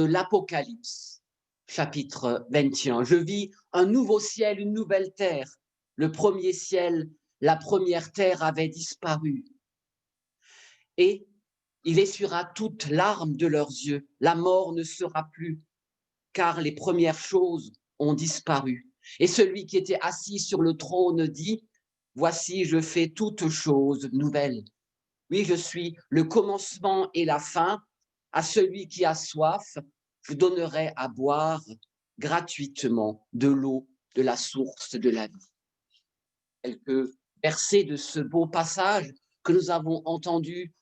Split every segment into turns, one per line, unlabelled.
de l'Apocalypse, chapitre 21. Je vis un nouveau ciel, une nouvelle terre. Le premier ciel, la première terre avait disparu. Et il essuiera toute larme de leurs yeux. La mort ne sera plus, car les premières choses ont disparu. Et celui qui était assis sur le trône dit, voici, je fais toutes choses nouvelles. Oui, je suis le commencement et la fin. À celui qui a soif, je donnerai à boire gratuitement de l'eau de la source de la vie. Quelques versets de ce beau passage que nous avons entendu,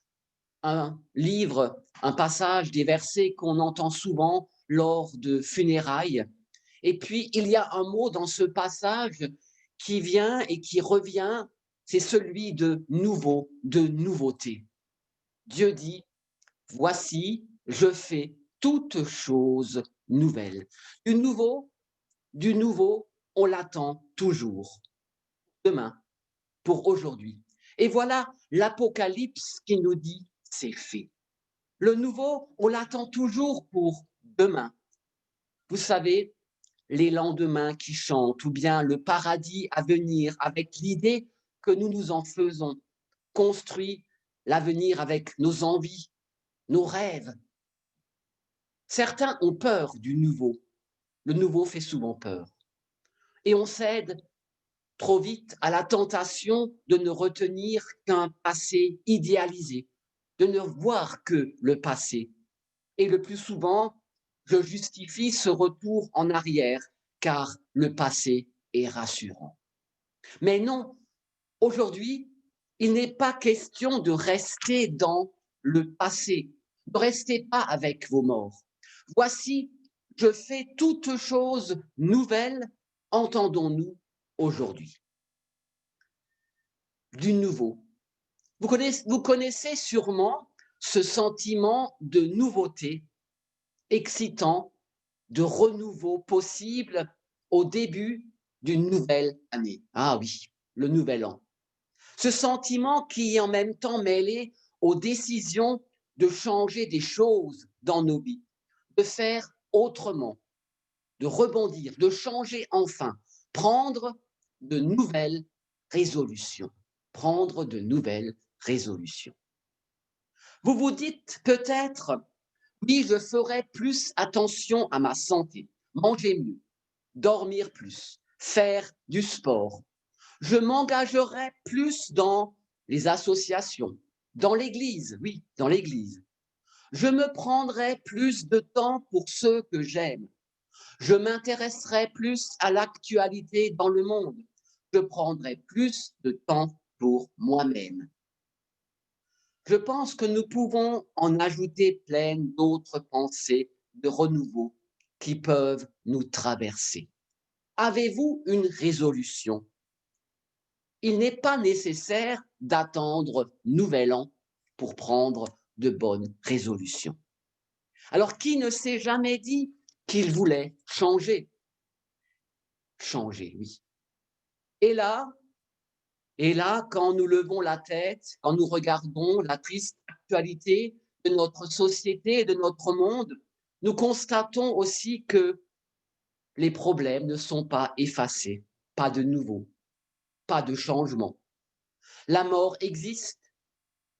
un livre, un passage, des versets qu'on entend souvent lors de funérailles. Et puis, il y a un mot dans ce passage qui vient et qui revient, c'est celui de nouveau, de nouveauté. Dieu dit, voici, je fais toutes choses nouvelles. Du nouveau, on l'attend toujours. Demain, pour aujourd'hui. Et voilà l'Apocalypse qui nous dit, c'est fait. Le nouveau, on l'attend toujours pour demain. Vous savez, les lendemains qui chantent, ou bien le paradis à venir, avec l'idée que nous nous en faisons, construit l'avenir avec nos envies, nos rêves. Certains ont peur du nouveau. Le nouveau fait souvent peur. Et on cède trop vite à la tentation de ne retenir qu'un passé idéalisé, de ne voir que le passé. Et le plus souvent, je justifie ce retour en arrière, car le passé est rassurant. Mais non, aujourd'hui, il n'est pas question de rester dans le passé. Ne restez pas avec vos morts. Voici, je fais toutes choses nouvelles, entendons-nous aujourd'hui. Du nouveau. Vous connaissez sûrement ce sentiment de nouveauté excitant, de renouveau possible au début d'une nouvelle année. Ah oui, le nouvel an. Ce sentiment qui est en même temps mêlé aux décisions de changer des choses dans nos vies, de faire autrement, de rebondir, de changer enfin, prendre de nouvelles résolutions. Prendre de nouvelles résolutions. Vous vous dites peut-être, oui, je ferai plus attention à ma santé, manger mieux, dormir plus, faire du sport. Je m'engagerai plus dans les associations, dans l'église, oui, dans l'église. Je me prendrai plus de temps pour ceux que j'aime. Je m'intéresserai plus à l'actualité dans le monde. Je prendrai plus de temps pour moi-même. Je pense que nous pouvons en ajouter plein d'autres pensées de renouveau qui peuvent nous traverser. Avez-vous une résolution? Il n'est pas nécessaire d'attendre Nouvel An pour prendre de bonnes résolutions. Alors, qui ne s'est jamais dit qu'il voulait changer? Changer, oui. Et là, quand nous levons la tête, quand nous regardons la triste actualité de notre société et de notre monde, nous constatons aussi que les problèmes ne sont pas effacés, pas de nouveau, pas de changement. La mort existe,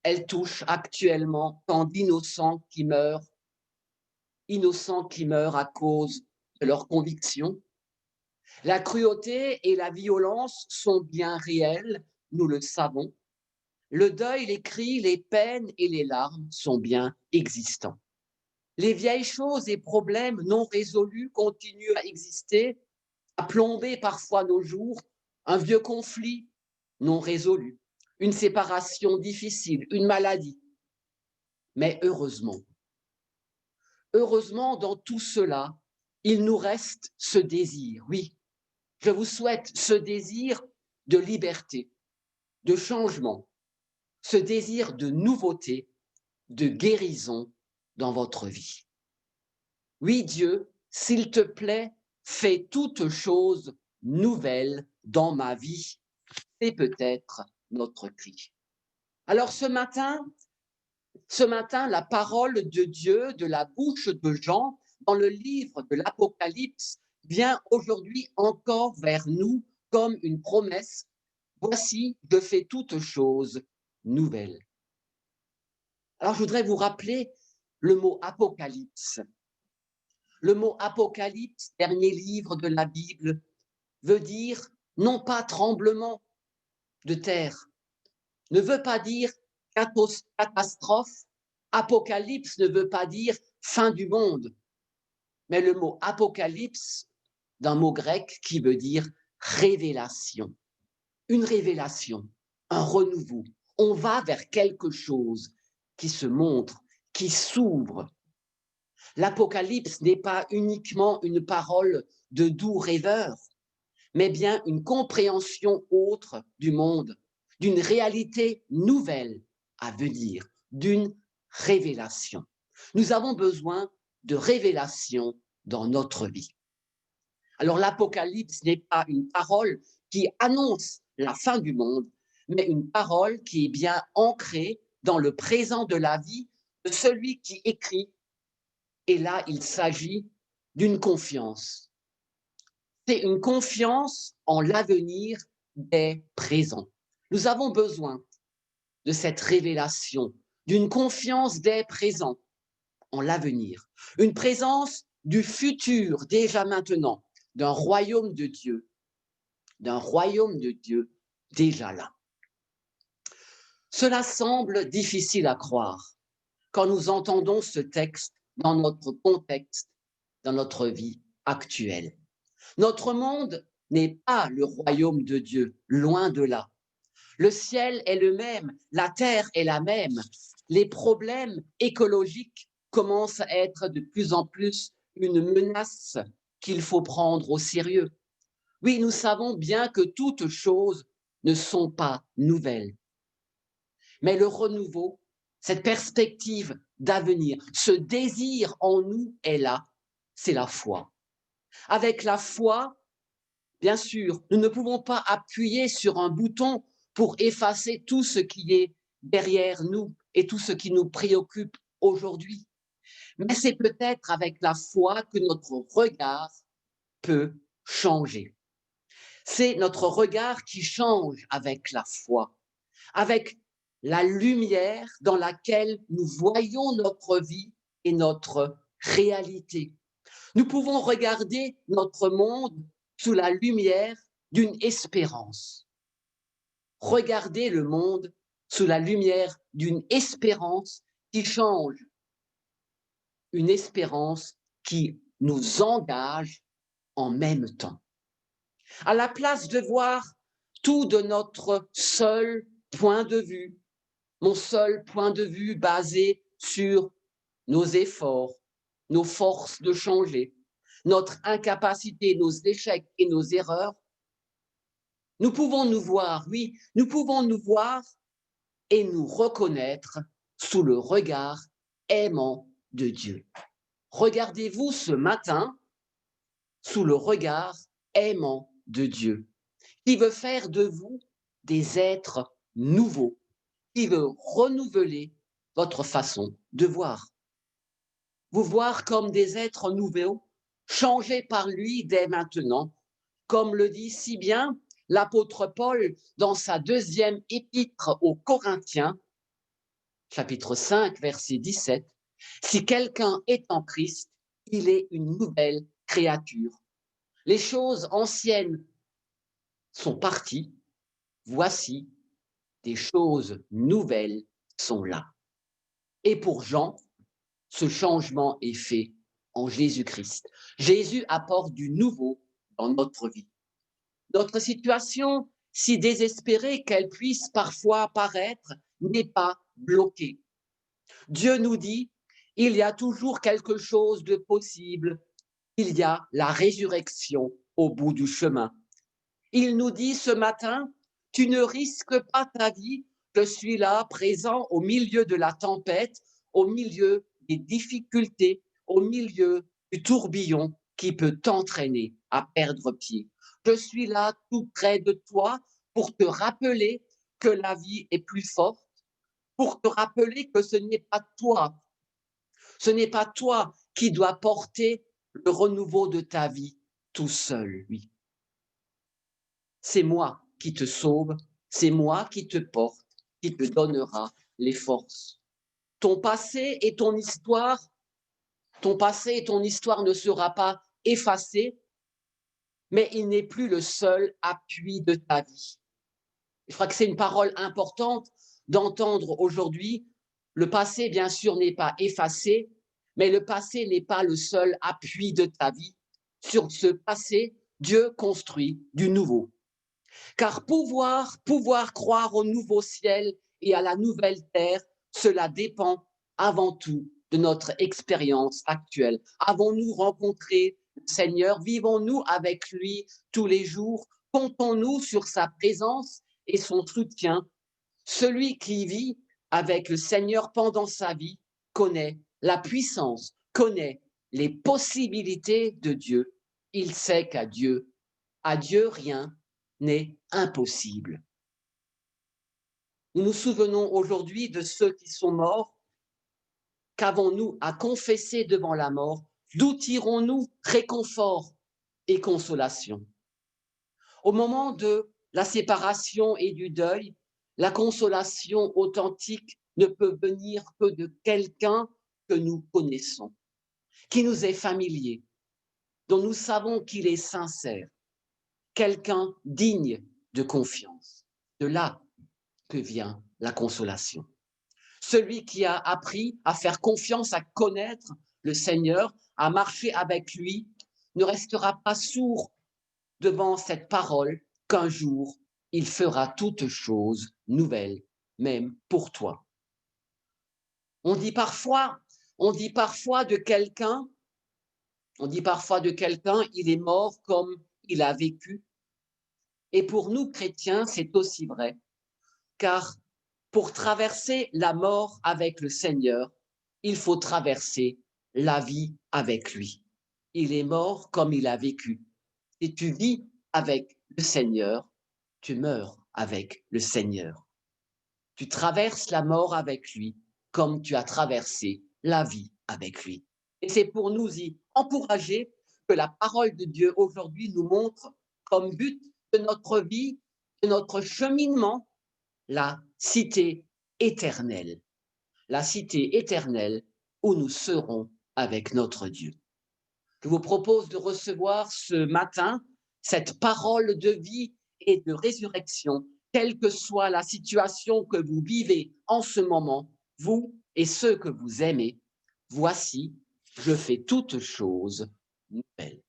elle touche actuellement tant innocents qui meurent à cause de leurs convictions. La cruauté et la violence sont bien réelles, nous le savons. Le deuil, les cris, les peines et les larmes sont bien existants. Les vieilles choses et problèmes non résolus continuent à exister, à plomber parfois nos jours, un vieux conflit non résolu, une séparation difficile, une maladie. Mais heureusement, dans tout cela, il nous reste ce désir. Oui, je vous souhaite ce désir de liberté, de changement, ce désir de nouveauté, de guérison dans votre vie. Oui, Dieu, s'il te plaît, fais toutes choses nouvelles dans ma vie. C'est peut-être notre cri. Alors ce matin, la parole de Dieu de la bouche de Jean dans le livre de l'Apocalypse vient aujourd'hui encore vers nous comme une promesse. Voici, je fais toutes choses nouvelles. Alors, je voudrais vous rappeler le mot apocalypse. Le mot apocalypse, dernier livre de la Bible, veut dire non pas tremblement de terre, ne veut pas dire catastrophe. Apocalypse ne veut pas dire fin du monde, mais le mot apocalypse, d'un mot grec qui veut dire révélation. Une révélation, un renouveau. On va vers quelque chose qui se montre, qui s'ouvre. L'Apocalypse n'est pas uniquement une parole de doux rêveur, mais bien une compréhension autre du monde, d'une réalité nouvelle à venir, d'une révélation. Nous avons besoin de révélation dans notre vie. Alors l'Apocalypse n'est pas une parole qui annonce la fin du monde, mais une parole qui est bien ancrée dans le présent de la vie de celui qui écrit. Et là, il s'agit d'une confiance. C'est une confiance en l'avenir des présents. Nous avons besoin de cette révélation, d'une confiance des présents en l'avenir, une présence du futur déjà maintenant, d'un royaume de Dieu déjà là. Cela semble difficile à croire quand nous entendons ce texte dans notre contexte, dans notre vie actuelle. Notre monde n'est pas le royaume de Dieu, loin de là. Le ciel est le même, la terre est la même. Les problèmes écologiques commencent à être de plus en plus une menace qu'il faut prendre au sérieux. Oui, nous savons bien que toutes choses ne sont pas nouvelles. Mais le renouveau, cette perspective d'avenir, ce désir en nous est là, c'est la foi. Avec la foi, bien sûr, nous ne pouvons pas appuyer sur un bouton pour effacer tout ce qui est derrière nous et tout ce qui nous préoccupe aujourd'hui. Mais c'est peut-être avec la foi que notre regard peut changer. C'est notre regard qui change avec la foi, avec la lumière dans laquelle nous voyons notre vie et notre réalité. Nous pouvons regarder notre monde sous la lumière d'une espérance. Regarder le monde sous la lumière d'une espérance qui change, une espérance qui nous engage en même temps. À la place de voir tout de notre seul point de vue, mon seul point de vue basé sur nos efforts, nos forces de changer, notre incapacité, nos échecs et nos erreurs, nous pouvons nous voir, oui, nous pouvons nous voir et nous reconnaître sous le regard aimant de Dieu. Regardez-vous ce matin sous le regard aimant de Dieu, qui veut faire de vous des êtres nouveaux, qui veut renouveler votre façon de voir. Vous voir comme des êtres nouveaux, changés par lui dès maintenant, comme le dit si bien l'apôtre Paul dans sa deuxième épître aux Corinthiens, chapitre 5, verset 17, « Si quelqu'un est en Christ, il est une nouvelle créature. Les choses anciennes sont parties, voici, des choses nouvelles sont là. » Et pour Jean, ce changement est fait en Jésus-Christ. Jésus apporte du nouveau dans notre vie. Notre situation, si désespérée qu'elle puisse parfois paraître, n'est pas bloquée. Dieu nous dit, il y a toujours quelque chose de possible. Il y a la résurrection au bout du chemin. Il nous dit ce matin, tu ne risques pas ta vie, je suis là, présent au milieu de la tempête, au milieu des difficultés, au milieu du tourbillon qui peut t'entraîner à perdre pied. Je suis là tout près de toi pour te rappeler que la vie est plus forte, pour te rappeler que ce n'est pas toi qui doit porter le renouveau de ta vie tout seul, lui. C'est moi qui te sauve, c'est moi qui te porte, qui te donnera les forces. Ton passé et ton histoire ne sera pas effacés, mais il n'est plus le seul appui de ta vie. Je crois que c'est une parole importante d'entendre aujourd'hui. Le passé, bien sûr, n'est pas effacé, mais le passé n'est pas le seul appui de ta vie. Sur ce passé, Dieu construit du nouveau. Car pouvoir croire au nouveau ciel et à la nouvelle terre, cela dépend avant tout de notre expérience actuelle. Avons-nous rencontré le Seigneur? Vivons-nous avec lui tous les jours? Comptons-nous sur sa présence et son soutien? Celui qui vit avec le Seigneur pendant sa vie connaît la puissance, connaît les possibilités de Dieu. Il sait à Dieu, rien n'est impossible. Nous nous souvenons aujourd'hui de ceux qui sont morts. Qu'avons-nous à confesser devant la mort? D'où tirons-nous réconfort et consolation? Au moment de la séparation et du deuil, la consolation authentique ne peut venir que de quelqu'un que nous connaissons, qui nous est familier, dont nous savons qu'il est sincère, quelqu'un digne de confiance. De là que vient la consolation. Celui qui a appris à faire confiance, à connaître le Seigneur, à marcher avec lui, ne restera pas sourd devant cette parole qu'un jour il fera toutes choses nouvelles, même pour toi. On dit parfois de quelqu'un, il est mort comme il a vécu. Et pour nous chrétiens, c'est aussi vrai, car pour traverser la mort avec le Seigneur, il faut traverser la vie avec lui. Il est mort comme il a vécu. Si tu vis avec le Seigneur, tu meurs avec le Seigneur. Tu traverses la mort avec lui comme tu as traversé la vie avec lui. Et c'est pour nous y encourager que la parole de Dieu aujourd'hui nous montre comme but de notre vie, de notre cheminement, la cité éternelle où nous serons avec notre Dieu. Je vous propose de recevoir ce matin cette parole de vie et de résurrection, quelle que soit la situation que vous vivez en ce moment, vous et ceux que vous aimez. Voici, je fais toutes choses nouvelles.